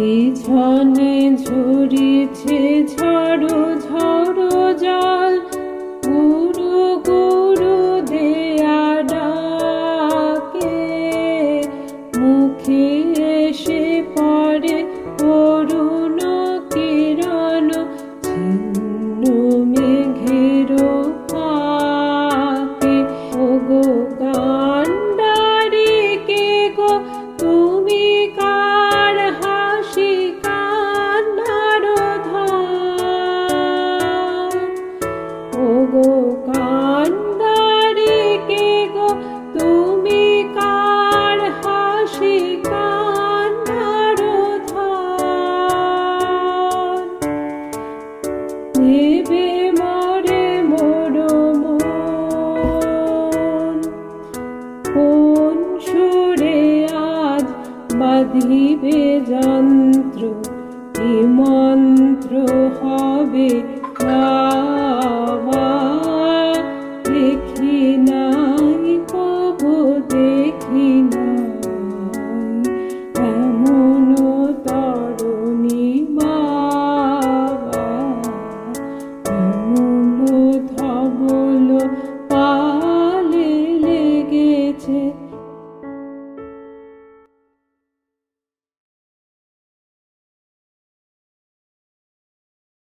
পিছনে ঝরিছে ঝড়ো ঝড়ো জল, গুরু গুরু দেয়া ডাকে, মুখে এসে পড়ে অরুণ কিরণ, ছিন্ন মেঘের ফাঁকে। ওগো কান্ডারি কে গো, তুমি কার হাসি কান্নার ধার? ওগো কান্ডারি কে গো, তুমি কার হাসি কান্নার ধার? দেবে মরে মোর মন, কোন সুরে আজ বাঁধিবে যন্ত্র, কি মন্ত্র হবে